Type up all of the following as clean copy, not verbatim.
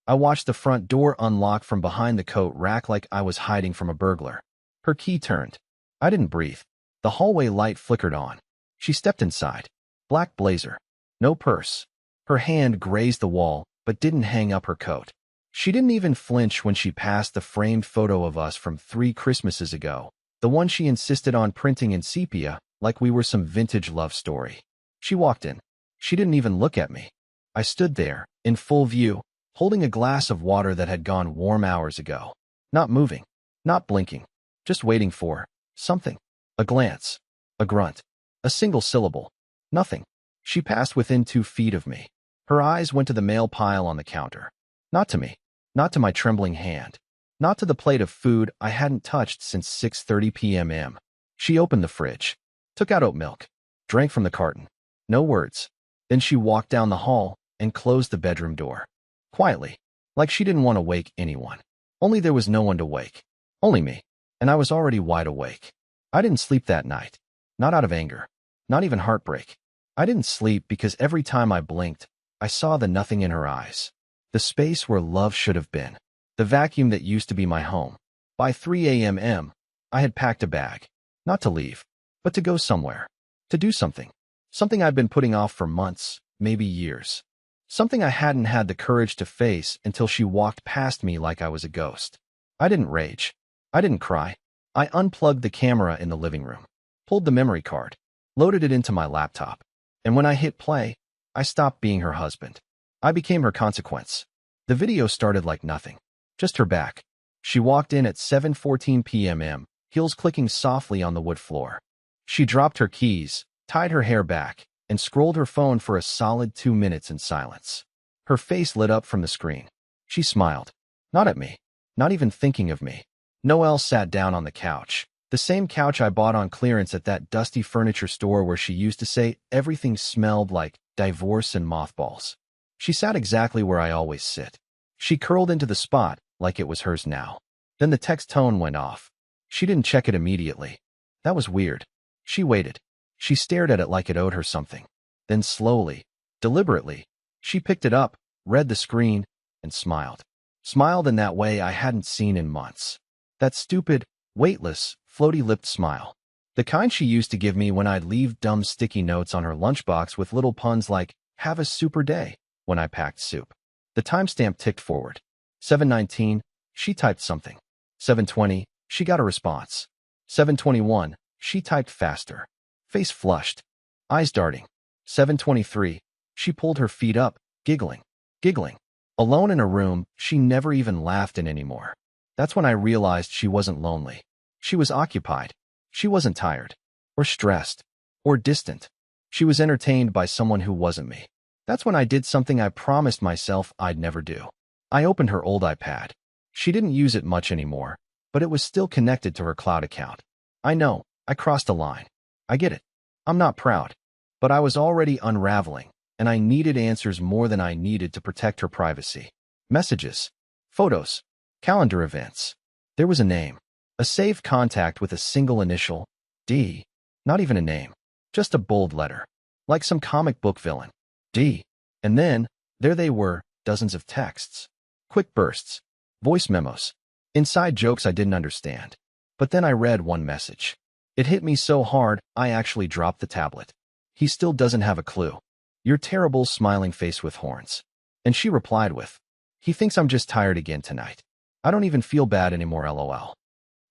I watched the front door unlock from behind the coat rack like I was hiding from a burglar. Her key turned. I didn't breathe. The hallway light flickered on. She stepped inside. Black blazer. No purse. Her hand grazed the wall, but didn't hang up her coat. She didn't even flinch when she passed the framed photo of us from 3 Christmases ago, the one she insisted on printing in sepia, like we were some vintage love story. She walked in. She didn't even look at me. I stood there, in full view, holding a glass of water that had gone warm hours ago. Not moving. Not blinking. Just waiting for something. A glance. A grunt. A single syllable. Nothing. She passed within 2 feet of me. Her eyes went to the mail pile on the counter. Not to me. Not to my trembling hand. Not to the plate of food I hadn't touched since 6:30 p.m. She opened the fridge. Took out oat milk. Drank from the carton. No words. Then she walked down the hall and closed the bedroom door. Quietly. Like she didn't want to wake anyone. Only there was no one to wake. Only me. And I was already wide awake. I didn't sleep that night. Not out of anger. Not even heartbreak. I didn't sleep because every time I blinked, I saw the nothing in her eyes. The space where love should have been. The vacuum that used to be my home. By 3 a.m., I had packed a bag. Not to leave, but to go somewhere. To do something. Something I'd been putting off for months, maybe years. Something I hadn't had the courage to face until she walked past me like I was a ghost. I didn't rage. I didn't cry. I unplugged the camera in the living room, pulled the memory card, loaded it into my laptop, and when I hit play, I stopped being her husband. I became her consequence. The video started like nothing. Just her back. She walked in at 7:14 p.m., heels clicking softly on the wood floor. She dropped her keys, tied her hair back, and scrolled her phone for a solid 2 minutes in silence. Her face lit up from the screen. She smiled. Not at me. Not even thinking of me. Noelle sat down on the couch. The same couch I bought on clearance at that dusty furniture store where she used to say everything smelled like divorce and mothballs. She sat exactly where I always sit. She curled into the spot like it was hers now. Then the text tone went off. She didn't check it immediately. That was weird. She waited. She stared at it like it owed her something. Then slowly, deliberately, she picked it up, read the screen, and smiled. Smiled in that way I hadn't seen in months. That stupid, weightless, floaty-lipped smile. The kind she used to give me when I'd leave dumb sticky notes on her lunchbox with little puns like, "Have a super day," when I packed soup. The timestamp ticked forward. 7:19, she typed something. 7:20, she got a response. 7:21, she typed faster. Face flushed. Eyes darting. 7:23, she pulled her feet up, giggling. Giggling. Alone in a room she never even laughed in anymore. That's when I realized she wasn't lonely. She was occupied. She wasn't tired. Or stressed. Or distant. She was entertained by someone who wasn't me. That's when I did something I promised myself I'd never do. I opened her old iPad. She didn't use it much anymore, but it was still connected to her cloud account. I know, I crossed a line. I get it. I'm not proud. But I was already unraveling, and I needed answers more than I needed to protect her privacy. Messages. Photos. Calendar events. There was a name. A saved contact with a single initial, D. Not even a name. Just a bold letter. Like some comic book villain. D. And then, there they were, dozens of texts. Quick bursts. Voice memos. Inside jokes I didn't understand. But then I read one message. It hit me so hard, I actually dropped the tablet. He still doesn't have a clue. Your terrible smiling face with horns. And she replied with, he thinks I'm just tired again tonight. I don't even feel bad anymore, lol.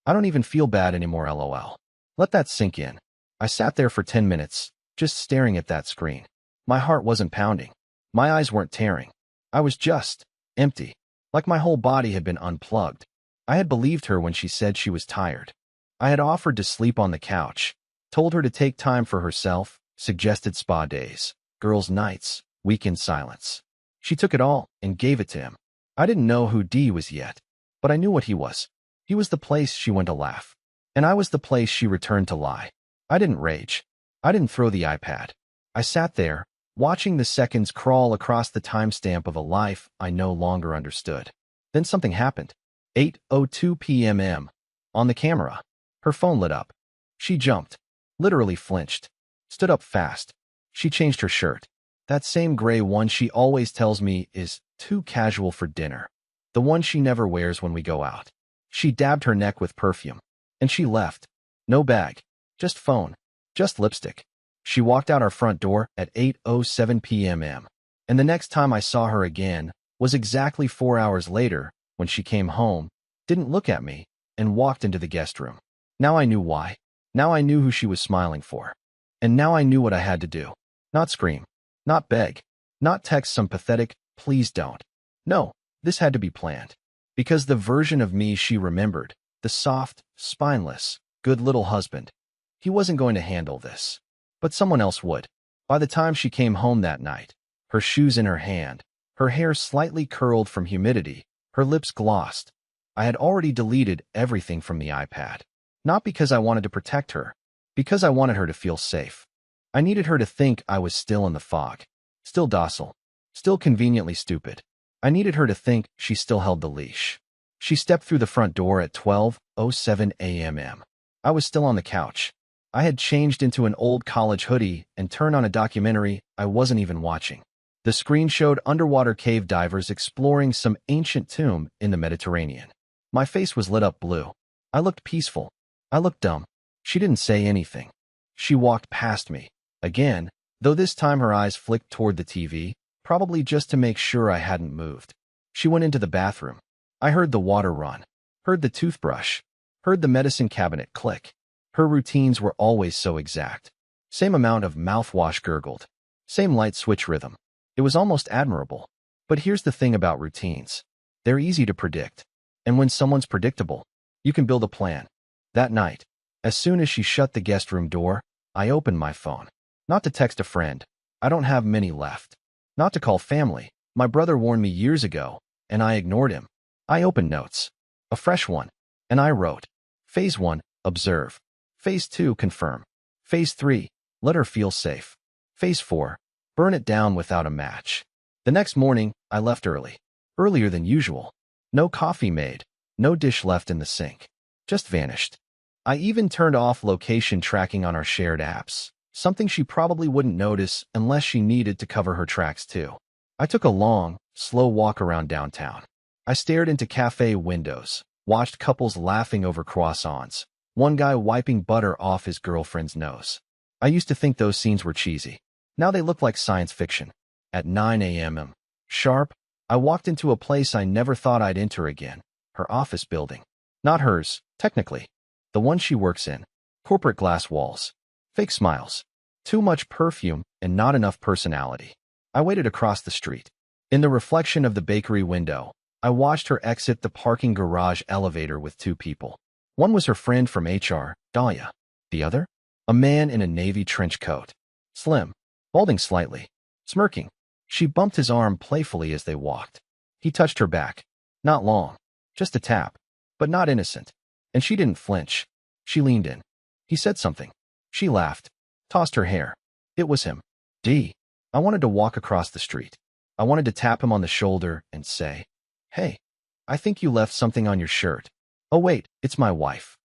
I don't even feel bad anymore, lol. Let that sink in. I sat there for 10 minutes, just staring at that screen. My heart wasn't pounding. My eyes weren't tearing. I was just empty, like my whole body had been unplugged. I had believed her when she said she was tired. I had offered to sleep on the couch, told her to take time for herself, suggested spa days, girls' nights, weekend silence. She took it all and gave it to him. I didn't know who D was yet, but I knew what he was. He was the place she went to laugh, and I was the place she returned to lie. I didn't rage. I didn't throw the iPad. I sat there, watching the seconds crawl across the timestamp of a life I no longer understood. Then something happened. 8:02 p.m. On the camera. Her phone lit up. She jumped. Literally flinched. Stood up fast. She changed her shirt. That same gray one she always tells me is too casual for dinner. The one she never wears when we go out. She dabbed her neck with perfume. And she left. No bag. Just phone. Just lipstick. She walked out our front door at 8:07 p.m. And the next time I saw her again was exactly 4 hours later when she came home, didn't look at me, and walked into the guest room. Now I knew why. Now I knew who she was smiling for. And now I knew what I had to do. Not scream. Not beg. Not text some pathetic, please don't. No, this had to be planned. Because the version of me she remembered, the soft, spineless, good little husband, he wasn't going to handle this. But someone else would. By the time she came home that night, her shoes in her hand, her hair slightly curled from humidity, her lips glossed, I had already deleted everything from the iPad. Not because I wanted to protect her, because I wanted her to feel safe. I needed her to think I was still in the fog, still docile, still conveniently stupid. I needed her to think she still held the leash. She stepped through the front door at 12:07 a.m. I was still on the couch. I had changed into an old college hoodie and turned on a documentary I wasn't even watching. The screen showed underwater cave divers exploring some ancient tomb in the Mediterranean. My face was lit up blue. I looked peaceful. I looked dumb. She didn't say anything. She walked past me. Again, though this time her eyes flicked toward the TV, probably just to make sure I hadn't moved. She went into the bathroom. I heard the water run, heard the toothbrush, heard the medicine cabinet click. Her routines were always so exact. Same amount of mouthwash gurgled. Same light switch rhythm. It was almost admirable. But here's the thing about routines. They're easy to predict. And when someone's predictable, you can build a plan. That night, as soon as she shut the guest room door, I opened my phone. Not to text a friend. I don't have many left. Not to call family. My brother warned me years ago, and I ignored him. I opened notes. A fresh one. And I wrote. Phase 1, observe. Phase 2, confirm. Phase 3, let her feel safe. Phase 4, burn it down without a match. The next morning, I left early. Earlier than usual. No coffee made. No dish left in the sink. Just vanished. I even turned off location tracking on our shared apps. Something she probably wouldn't notice unless she needed to cover her tracks too. I took a long, slow walk around downtown. I stared into cafe windows, watched couples laughing over croissants, one guy wiping butter off his girlfriend's nose. I used to think those scenes were cheesy. Now they look like science fiction. At 9 a.m. sharp, I walked into a place I never thought I'd enter again, her office building. Not hers, technically. The one she works in. Corporate glass walls. Fake smiles. Too much perfume and not enough personality. I waited across the street. In the reflection of the bakery window, I watched her exit the parking garage elevator with two people. One was her friend from HR, Dahlia. The other? A man in a navy trench coat. Slim. Balding slightly. Smirking. She bumped his arm playfully as they walked. He touched her back. Not long. Just a tap. But not innocent. And she didn't flinch. She leaned in. He said something. She laughed. Tossed her hair. It was him. D. I wanted to walk across the street. I wanted to tap him on the shoulder and say, "Hey, I think you left something on your shirt. Oh wait, it's my wife."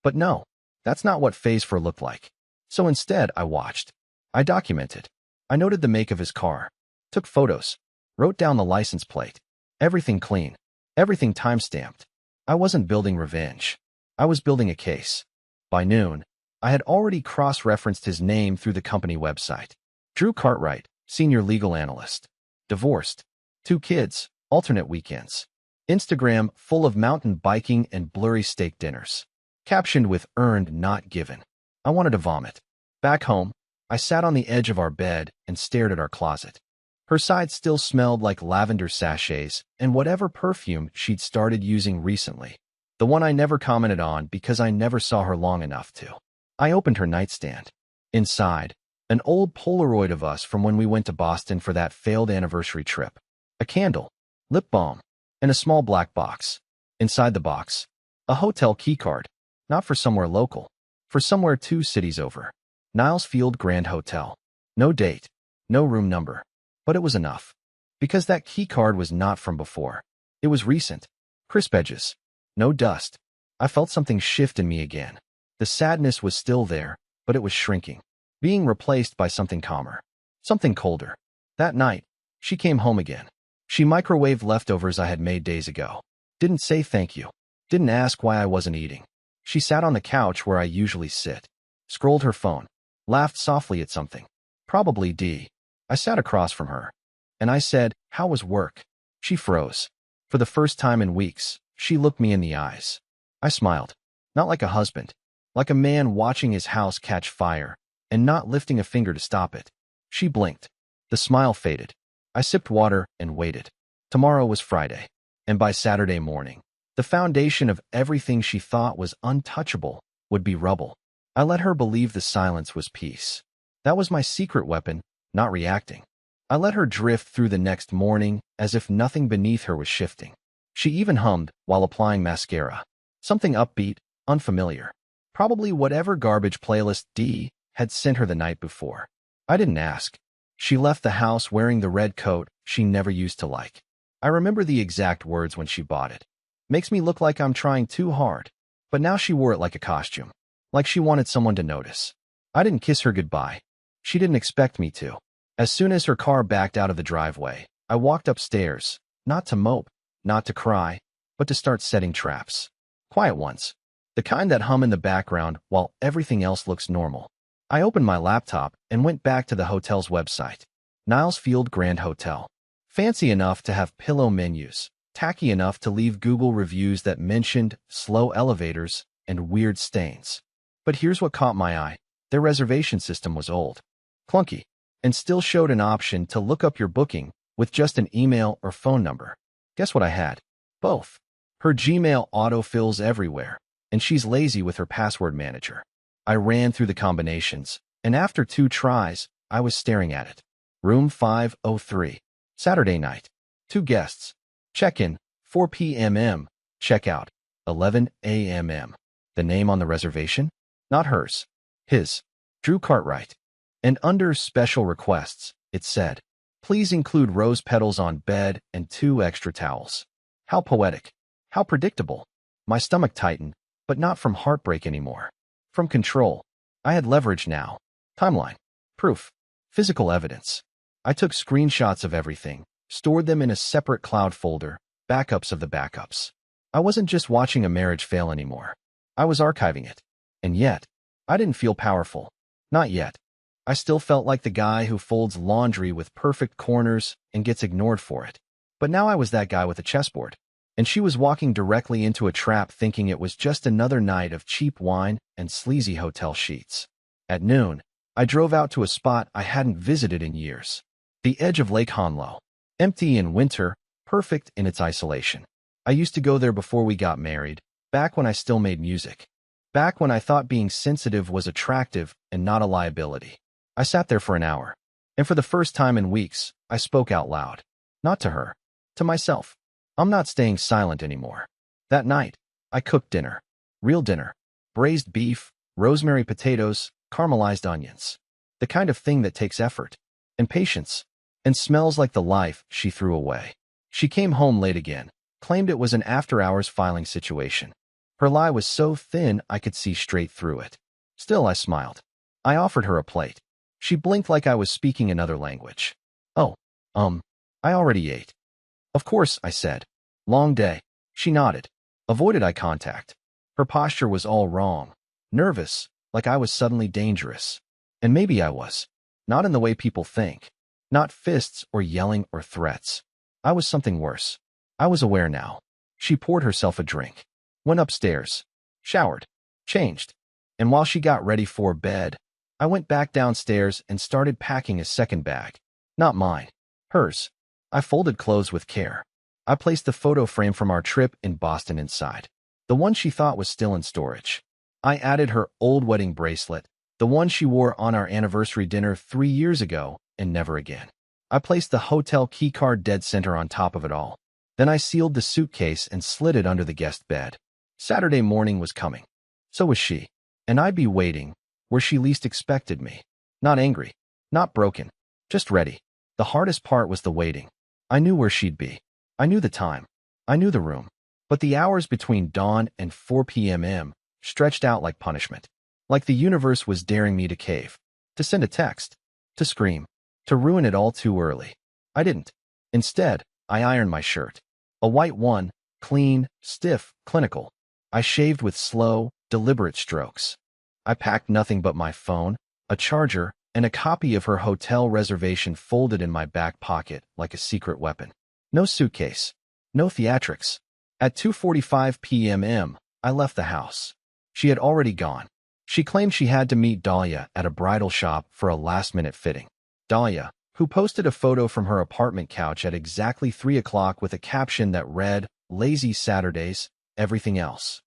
But no, that's not what Phase 4 looked like. So instead, I watched. I documented. I noted the make of his car. Took photos. Wrote down the license plate. Everything clean. Everything time-stamped. I wasn't building revenge. I was building a case. By noon, I had already cross-referenced his name through the company website. Drew Cartwright, senior legal analyst. Divorced. 2 kids, alternate weekends. Instagram full of mountain biking and blurry steak dinners. Captioned with earned not given. I wanted to vomit. Back home, I sat on the edge of our bed and stared at our closet. Her side still smelled like lavender sachets and whatever perfume she'd started using recently. The one I never commented on because I never saw her long enough to. I opened her nightstand. Inside, an old Polaroid of us from when we went to Boston for that failed anniversary trip. A candle, lip balm, and a small black box. Inside the box, a hotel keycard, not for somewhere local, for somewhere 2 cities over. Niles Field Grand Hotel. No date, no room number. But it was enough. Because that keycard was not from before. It was recent. Crisp edges. No dust. I felt something shift in me again. The sadness was still there, but it was shrinking. Being replaced by something calmer. Something colder. That night, she came home again. She microwaved leftovers I had made days ago. Didn't say thank you. Didn't ask why I wasn't eating. She sat on the couch where I usually sit. Scrolled her phone. Laughed softly at something. Probably D. I sat across from her. And I said, "How was work?" She froze. For the first time in weeks, she looked me in the eyes. I smiled. Not like a husband. Like a man watching his house catch fire, and not lifting a finger to stop it. She blinked. The smile faded. I sipped water and waited. Tomorrow was Friday. And by Saturday morning, the foundation of everything she thought was untouchable would be rubble. I let her believe the silence was peace. That was my secret weapon, not reacting. I let her drift through the next morning as if nothing beneath her was shifting. She even hummed while applying mascara. Something upbeat, unfamiliar. Probably whatever garbage playlist D had sent her the night before. I didn't ask. She left the house wearing the red coat she never used to like. I remember the exact words when she bought it. Makes me look like I'm trying too hard. But now she wore it like a costume. Like she wanted someone to notice. I didn't kiss her goodbye. She didn't expect me to. As soon as her car backed out of the driveway, I walked upstairs, not to mope, not to cry, but to start setting traps. Quiet ones. The kind that hum in the background while everything else looks normal. I opened my laptop and went back to the hotel's website. Niles Field Grand Hotel. Fancy enough to have pillow menus, tacky enough to leave Google reviews that mentioned slow elevators and weird stains. But here's what caught my eye. Their reservation system was old, clunky, and still showed an option to look up your booking with just an email or phone number. Guess what I had? Both. Her Gmail autofills everywhere, and she's lazy with her password manager. I ran through the combinations, and after 2 tries, I was staring at it. Room 503. Saturday night. 2 guests. Check-in, 4 p.m. Check-out, 11 a.m. The name on the reservation? Not hers. His. Drew Cartwright. And under special requests, it said, "Please include rose petals on bed and 2 extra towels." How poetic. How predictable. My stomach tightened, but not from heartbreak anymore. From control. I had leverage now. Timeline. Proof. Physical evidence. I took screenshots of everything, stored them in a separate cloud folder, backups of the backups. I wasn't just watching a marriage fail anymore. I was archiving it. And yet, I didn't feel powerful. Not yet. I still felt like the guy who folds laundry with perfect corners and gets ignored for it. But now I was that guy with a chessboard. And she was walking directly into a trap thinking it was just another night of cheap wine and sleazy hotel sheets. At noon, I drove out to a spot I hadn't visited in years. The edge of Lake Hanlo. Empty in winter, perfect in its isolation. I used to go there before we got married, back when I still made music. Back when I thought being sensitive was attractive and not a liability. I sat there for an hour. And for the first time in weeks, I spoke out loud. Not to her. To myself. I'm not staying silent anymore. That night, I cooked dinner. Real dinner. Braised beef, rosemary potatoes, caramelized onions. The kind of thing that takes effort. And patience. And smells like the life she threw away. She came home late again. Claimed it was an after-hours filing situation. Her lie was so thin I could see straight through it. Still, I smiled. I offered her a plate. She blinked like I was speaking another language. "Oh, I already ate." "Of course," I said. "Long day." She nodded. Avoided eye contact. Her posture was all wrong. Nervous, like I was suddenly dangerous. And maybe I was. Not in the way people think. Not fists or yelling or threats. I was something worse. I was aware now. She poured herself a drink. Went upstairs. Showered. Changed. And while she got ready for bed, I went back downstairs and started packing a second bag. Not mine. Hers. I folded clothes with care. I placed the photo frame from our trip in Boston inside. The one she thought was still in storage. I added her old wedding bracelet, the one she wore on our anniversary dinner 3 years ago, and never again. I placed the hotel keycard dead center on top of it all. Then I sealed the suitcase and slid it under the guest bed. Saturday morning was coming. So was she. And I'd be waiting, where she least expected me. Not angry. Not broken. Just ready. The hardest part was the waiting. I knew where she'd be. I knew the time. I knew the room. But the hours between dawn and 4 p.m. stretched out like punishment. Like the universe was daring me to cave. To send a text. To scream. To ruin it all too early. I didn't. Instead, I ironed my shirt. A white one, clean, stiff, clinical. I shaved with slow, deliberate strokes. I packed nothing but my phone, a charger, and a copy of her hotel reservation folded in my back pocket like a secret weapon. No suitcase. No theatrics. At 2:45 p.m., I left the house. She had already gone. She claimed she had to meet Dahlia at a bridal shop for a last-minute fitting. Dahlia, who posted a photo from her apartment couch at exactly 3 o'clock with a caption that read, "Lazy Saturdays, everything else."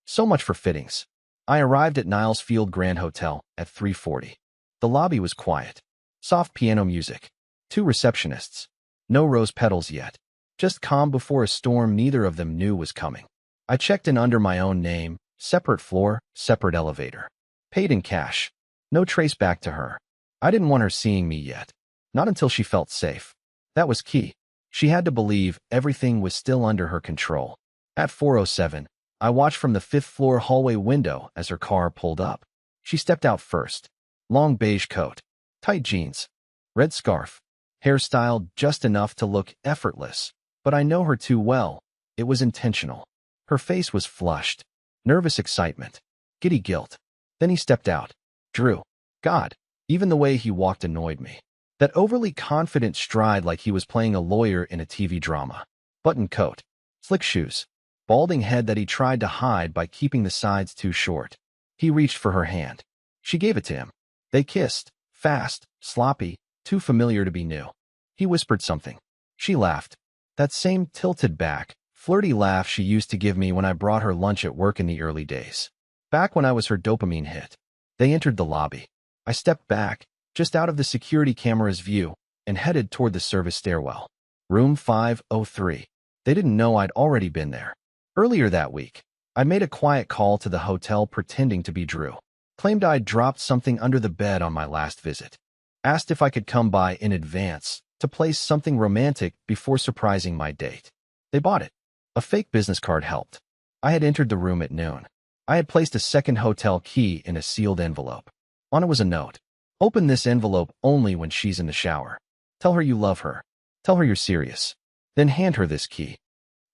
So much for fittings. I arrived at Niles Field Grand Hotel at 3:40. The lobby was quiet. Soft piano music. 2 receptionists. No rose petals yet. Just calm before a storm neither of them knew was coming. I checked in under my own name, separate floor, separate elevator. Paid in cash. No trace back to her. I didn't want her seeing me yet. Not until she felt safe. That was key. She had to believe everything was still under her control. At 4:07, I watched from the 5th-floor hallway window as her car pulled up. She stepped out first. Long beige coat. Tight jeans. Red scarf. Hair styled just enough to look effortless. But I know her too well. It was intentional. Her face was flushed. Nervous excitement. Giddy guilt. Then he stepped out. Drew. God. Even the way he walked annoyed me. That overly confident stride like he was playing a lawyer in a TV drama. Button coat. Slick shoes. Balding head that he tried to hide by keeping the sides too short. He reached for her hand. She gave it to him. They kissed. Fast. Sloppy. Too familiar to be new. He whispered something. She laughed. That same tilted back, flirty laugh she used to give me when I brought her lunch at work in the early days. Back when I was her dopamine hit. They entered the lobby. I stepped back, just out of the security camera's view, and headed toward the service stairwell. Room 503. They didn't know I'd already been there. Earlier that week, I made a quiet call to the hotel pretending to be Drew. Claimed I'd dropped something under the bed on my last visit. Asked if I could come by in advance to place something romantic before surprising my date. They bought it. A fake business card helped. I had entered the room at noon. I had placed a second hotel key in a sealed envelope. On it was a note. Open this envelope only when she's in the shower. Tell her you love her. Tell her you're serious. Then hand her this key.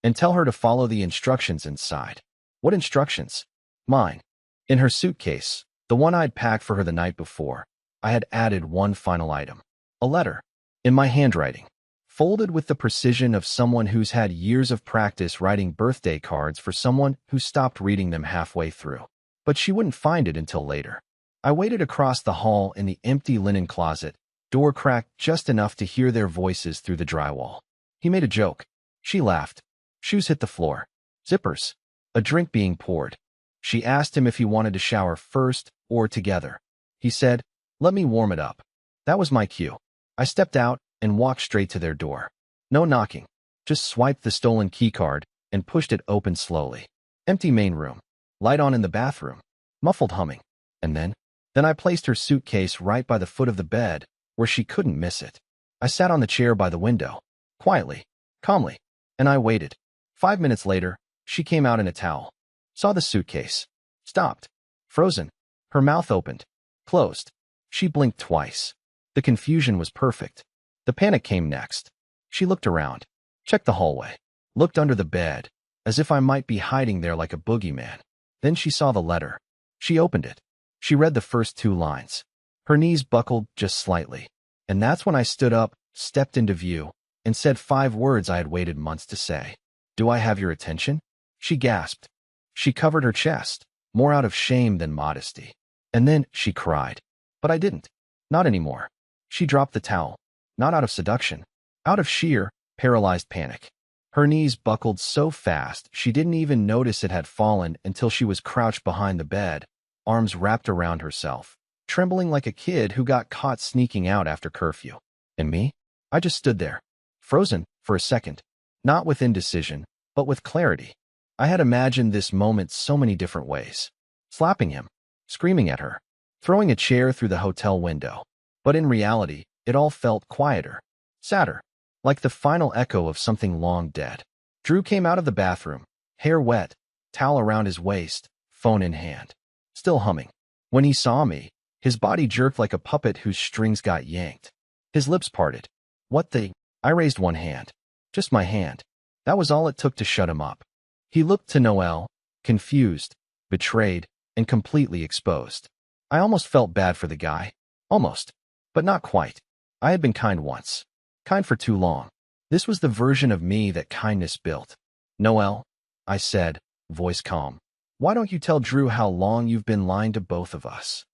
And tell her to follow the instructions inside. What instructions? Mine. In her suitcase, the one I'd packed for her the night before, I had added one final item. A letter. In my handwriting. Folded with the precision of someone who's had years of practice writing birthday cards for someone who stopped reading them halfway through. But she wouldn't find it until later. I waited across the hall in the empty linen closet, door cracked just enough to hear their voices through the drywall. He made a joke. She laughed. Shoes hit the floor. Zippers. A drink being poured. She asked him if he wanted to shower first or together. He said, "Let me warm it up." That was my cue. I stepped out and walked straight to their door. No knocking. Just swiped the stolen keycard and pushed it open slowly. Empty main room. Light on in the bathroom. Muffled humming. And then I placed her suitcase right by the foot of the bed where she couldn't miss it. I sat on the chair by the window. Quietly. Calmly. And I waited. 5 minutes later, she came out in a towel. Saw the suitcase. Stopped. Frozen. Her mouth opened. Closed. She blinked twice. The confusion was perfect. The panic came next. She looked around. Checked the hallway. Looked under the bed, as if I might be hiding there like a boogeyman. Then she saw the letter. She opened it. She read the first 2 lines. Her knees buckled just slightly. And that's when I stood up, stepped into view, and said 5 words I had waited months to say. "Do I have your attention?" She gasped. She covered her chest, more out of shame than modesty. And then she cried. But I didn't. Not anymore. She dropped the towel. Not out of seduction. Out of sheer, paralyzed panic. Her knees buckled so fast she didn't even notice it had fallen until she was crouched behind the bed, arms wrapped around herself, trembling like a kid who got caught sneaking out after curfew. And me? I just stood there, frozen for a second, not with indecision, but with clarity. I had imagined this moment so many different ways. Slapping him, screaming at her, throwing a chair through the hotel window. But in reality, it all felt quieter, sadder, like the final echo of something long dead. Drew came out of the bathroom, hair wet, towel around his waist, phone in hand, still humming. When he saw me, his body jerked like a puppet whose strings got yanked. His lips parted. What the? I raised one hand. Just my hand. That was all it took to shut him up. He looked to Noelle, confused, betrayed, and completely exposed. I almost felt bad for the guy. Almost. But not quite. I had been kind once. Kind for too long. This was the version of me that kindness built. Noelle, I said, voice calm. Why don't you tell Drew how long you've been lying to both of us?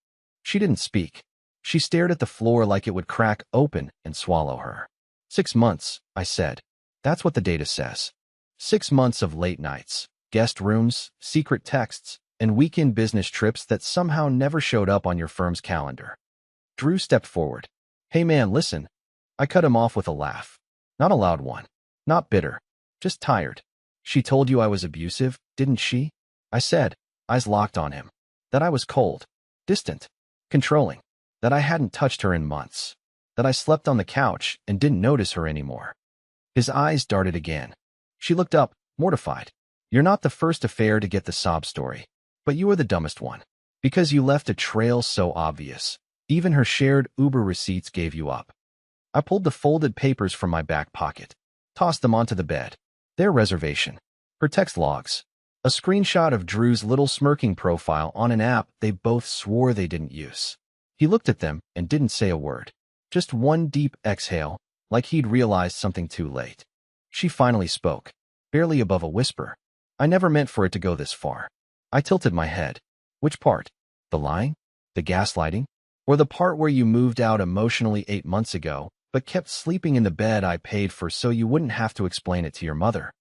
She didn't speak. She stared at the floor like it would crack open and swallow her. 6 months, I said. That's what the data says. 6 months of late nights, guest rooms, secret texts, and weekend business trips that somehow never showed up on your firm's calendar. Drew stepped forward. Hey man, listen. I cut him off with a laugh. Not a loud one. Not bitter. Just tired. She told you I was abusive, didn't she? I said, eyes locked on him. That I was cold, distant, controlling. That I hadn't touched her in months. That I slept on the couch and didn't notice her anymore. His eyes darted again. She looked up, mortified. You're not the first affair to get the sob story. But you were the dumbest one. Because you left a trail so obvious. Even her shared Uber receipts gave you up. I pulled the folded papers from my back pocket. Tossed them onto the bed. Their reservation. Her text logs. A screenshot of Drew's little smirking profile on an app they both swore they didn't use. He looked at them and didn't say a word. Just one deep exhale, like he'd realized something too late. She finally spoke, barely above a whisper. I never meant for it to go this far. I tilted my head. Which part? The lying? The gaslighting? Or the part where you moved out emotionally 8 months ago, but kept sleeping in the bed I paid for so you wouldn't have to explain it to your mother?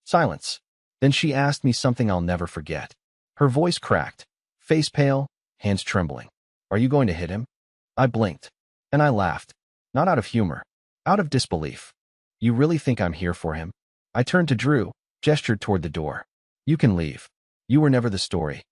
Silence. Then she asked me something I'll never forget. Her voice cracked, face pale, hands trembling. Are you going to hit him? I blinked. And I laughed. Not out of humor. Out of disbelief. You really think I'm here for him? I turned to Drew, gestured toward the door. You can leave. You were never the story.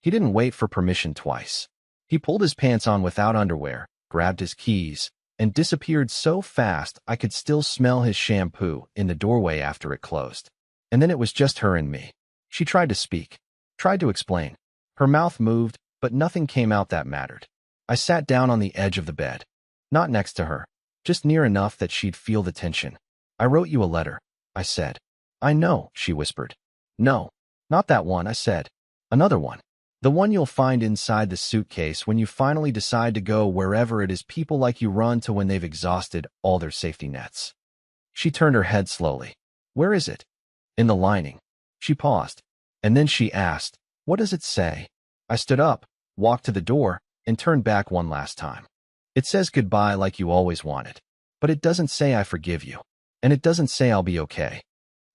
He didn't wait for permission twice. He pulled his pants on without underwear, grabbed his keys, and disappeared so fast I could still smell his shampoo in the doorway after it closed. And then it was just her and me. She tried to speak, tried to explain. Her mouth moved, but nothing came out that mattered. I sat down on the edge of the bed. Not next to her, just near enough that she'd feel the tension. I wrote you a letter, I said. I know, she whispered. No, not that one, I said. Another one. The one you'll find inside the suitcase when you finally decide to go wherever it is people like you run to when they've exhausted all their safety nets. She turned her head slowly. Where is it? In the lining. She paused. And then she asked, what does it say? I stood up, walked to the door, and turned back one last time. It says goodbye like you always wanted. But it doesn't say I forgive you. And it doesn't say I'll be okay.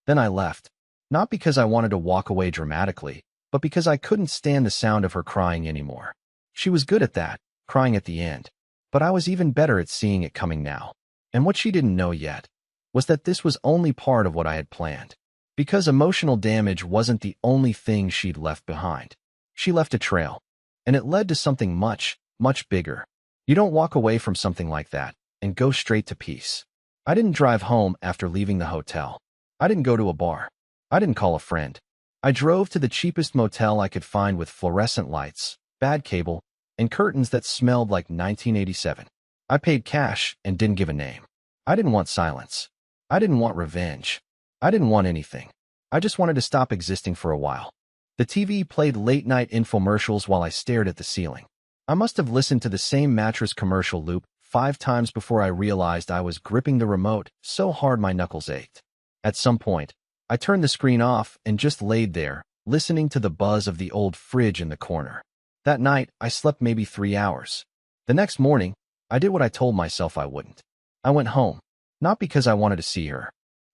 Then I left. Not because I wanted to walk away dramatically, but because I couldn't stand the sound of her crying anymore. She was good at that, crying at the end. But I was even better at seeing it coming now. And what she didn't know yet was that this was only part of what I had planned. Because emotional damage wasn't the only thing she'd left behind. She left a trail. And it led to something much, much bigger. You don't walk away from something like that and go straight to peace. I didn't drive home after leaving the hotel. I didn't go to a bar. I didn't call a friend. I drove to the cheapest motel I could find with fluorescent lights, bad cable, and curtains that smelled like 1987. I paid cash and didn't give a name. I didn't want silence. I didn't want revenge. I didn't want anything. I just wanted to stop existing for a while. The TV played late-night infomercials while I stared at the ceiling. I must have listened to the same mattress commercial loop 5 times before I realized I was gripping the remote so hard my knuckles ached. At some point, I turned the screen off and just laid there, listening to the buzz of the old fridge in the corner. That night, I slept maybe 3 hours. The next morning, I did what I told myself I wouldn't. I went home, not because I wanted to see her,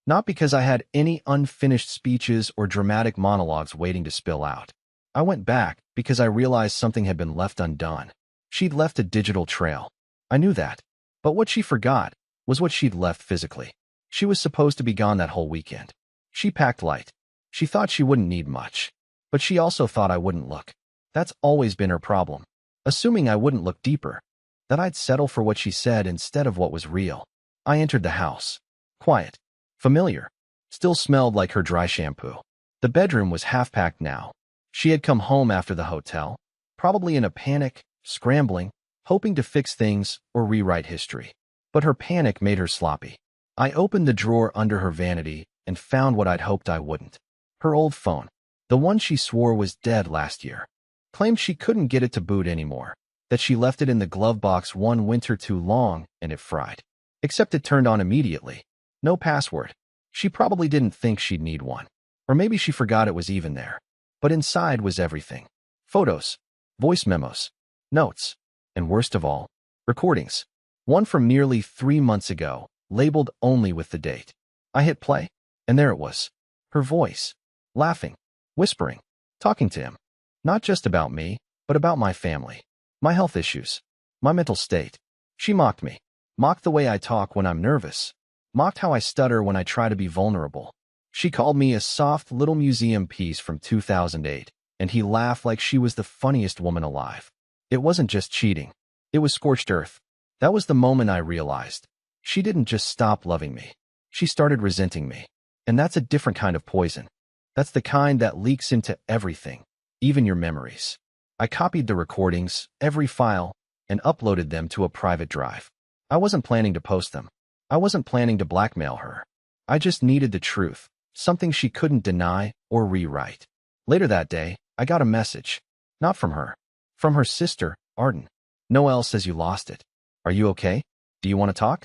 not because I had any unfinished speeches or dramatic monologues waiting to spill out. I went back because I realized something had been left undone. She'd left a digital trail. I knew that. But what she forgot was what she'd left physically. She was supposed to be gone that whole weekend. She packed light. She thought she wouldn't need much. But she also thought I wouldn't look. That's always been her problem. Assuming I wouldn't look deeper. That I'd settle for what she said instead of what was real. I entered the house. Quiet. Familiar. Still smelled like her dry shampoo. The bedroom was half-packed now. She had come home after the hotel, probably in a panic, scrambling, hoping to fix things or rewrite history. But her panic made her sloppy. I opened the drawer under her vanity and found what I'd hoped I wouldn't. Her old phone. The one she swore was dead last year. Claimed she couldn't get it to boot anymore, that she left it in the glove box one winter too long and it fried. Except it turned on immediately. No password. She probably didn't think she'd need one. Or maybe she forgot it was even there. But inside was everything. Photos, voice memos, notes, and worst of all, recordings. One from nearly 3 months ago, labeled only with the date. I hit play, and there it was. Her voice. Laughing, whispering, talking to him. Not just about me, but about my family. My health issues. My mental state. She mocked me. Mocked the way I talk when I'm nervous. Mocked how I stutter when I try to be vulnerable. She called me a soft little museum piece from 2008, and he laughed like she was the funniest woman alive. It wasn't just cheating. It was scorched earth. That was the moment I realized. She didn't just stop loving me. She started resenting me. And that's a different kind of poison. That's the kind that leaks into everything, even your memories. I copied the recordings, every file, and uploaded them to a private drive. I wasn't planning to post them. I wasn't planning to blackmail her. I just needed the truth, something she couldn't deny or rewrite. Later that day, I got a message. Not from her. From her sister, Arden. Noelle says you lost it. Are you okay? Do you want to talk?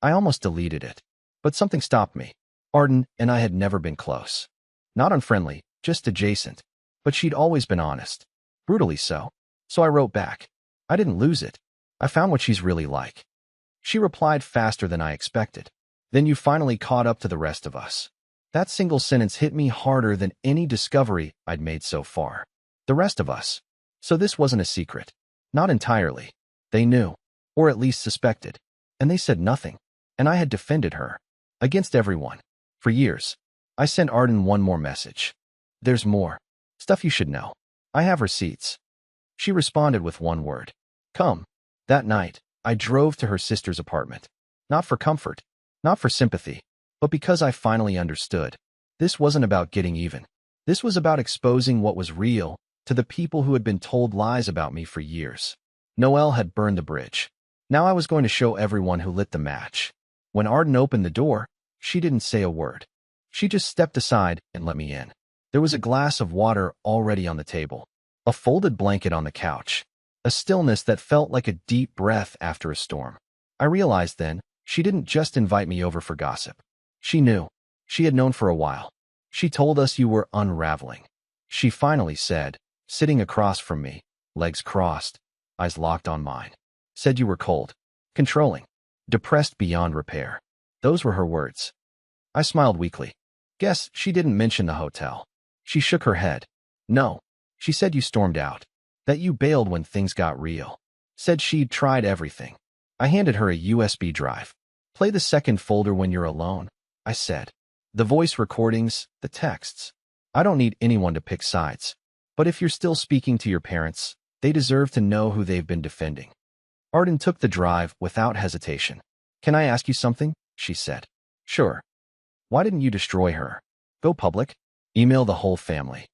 I almost deleted it. But something stopped me. Arden and I had never been close. Not unfriendly, just adjacent. But she'd always been honest. Brutally so. So I wrote back. I didn't lose it. I found what she's really like. She replied faster than I expected. Then you finally caught up to the rest of us. That single sentence hit me harder than any discovery I'd made so far. The rest of us. So this wasn't a secret. Not entirely. They knew. Or at least suspected. And they said nothing. And I had defended her. Against everyone. For years. I sent Arden one more message. There's more. Stuff you should know. I have receipts. She responded with one word. Come. That night, I drove to her sister's apartment. Not for comfort. Not for sympathy. But because I finally understood. This wasn't about getting even. This was about exposing what was real to the people who had been told lies about me for years. Noelle had burned the bridge. Now I was going to show everyone who lit the match. When Arden opened the door, she didn't say a word. She just stepped aside and let me in. There was a glass of water already on the table. A folded blanket on the couch. A stillness that felt like a deep breath after a storm. I realized then, she didn't just invite me over for gossip. She knew. She had known for a while. She told us you were unraveling. She finally said, sitting across from me, legs crossed, eyes locked on mine. Said you were cold, controlling, depressed beyond repair. Those were her words. I smiled weakly. Guess she didn't mention the hotel. She shook her head. No. She said you stormed out. That you bailed when things got real. Said she'd tried everything. I handed her a USB drive. Play the second folder when you're alone, I said. The voice recordings, the texts. I don't need anyone to pick sides. But if you're still speaking to your parents, they deserve to know who they've been defending. Arden took the drive without hesitation. Can I ask you something? She said. Sure. Why didn't you destroy her? Go public? Email the whole family.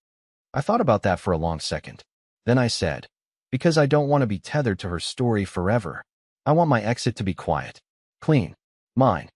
I thought about that for a long second. Then I said, because I don't want to be tethered to her story forever. I want my exit to be quiet. Clean. Mine.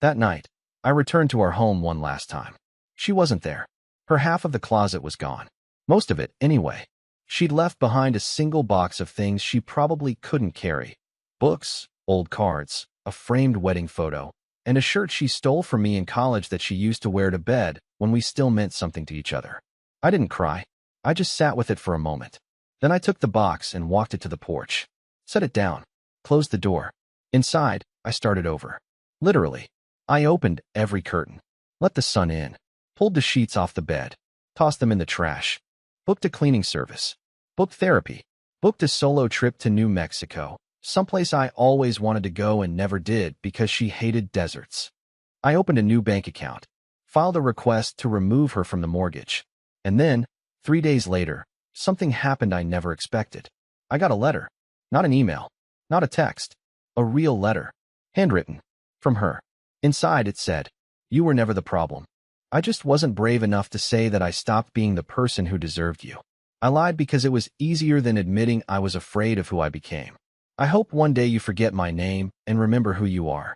That night, I returned to our home one last time. She wasn't there. Her half of the closet was gone. Most of it, anyway. She'd left behind a single box of things she probably couldn't carry. Books, old cards, a framed wedding photo, and a shirt she stole from me in college that she used to wear to bed when we still meant something to each other. I didn't cry. I just sat with it for a moment. Then I took the box and walked it to the porch. Set it down. Closed the door. Inside, I started over. Literally. I opened every curtain. Let the sun in. Pulled the sheets off the bed. Tossed them in the trash. Booked a cleaning service. Booked therapy. Booked a solo trip to New Mexico, someplace I always wanted to go and never did because she hated deserts. I opened a new bank account. Filed a request to remove her from the mortgage. And then, 3 days later, something happened I never expected. I got a letter. Not an email. Not a text. A real letter. Handwritten. From her. Inside it said, you were never the problem. I just wasn't brave enough to say that I stopped being the person who deserved you. I lied because it was easier than admitting I was afraid of who I became. I hope one day you forget my name and remember who you are.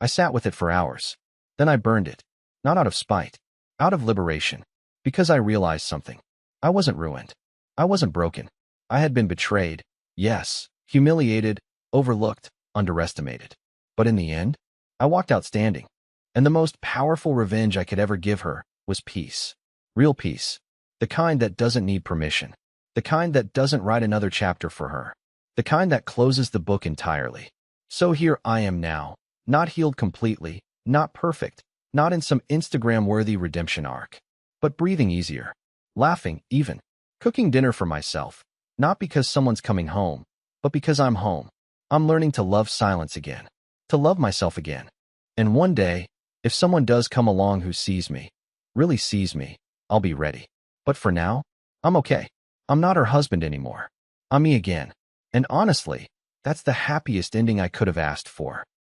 I sat with it for hours. Then I burned it. Not out of spite. Out of liberation. Because I realized something. I wasn't ruined. I wasn't broken. I had been betrayed. Yes. Humiliated. Overlooked. Underestimated. But in the end, I walked out standing. And the most powerful revenge I could ever give her was peace. Real peace. The kind that doesn't need permission. The kind that doesn't write another chapter for her. The kind that closes the book entirely. So here I am now. Not healed completely. Not perfect. Not in some Instagram-worthy redemption arc. But breathing easier. Laughing, even. Cooking dinner for myself. Not because someone's coming home, but because I'm home. I'm learning to love silence again. To love myself again. And one day, if someone does come along who sees me, really sees me, I'll be ready. But for now, I'm okay. I'm not her husband anymore. I'm me again. And honestly, that's the happiest ending I could have asked for.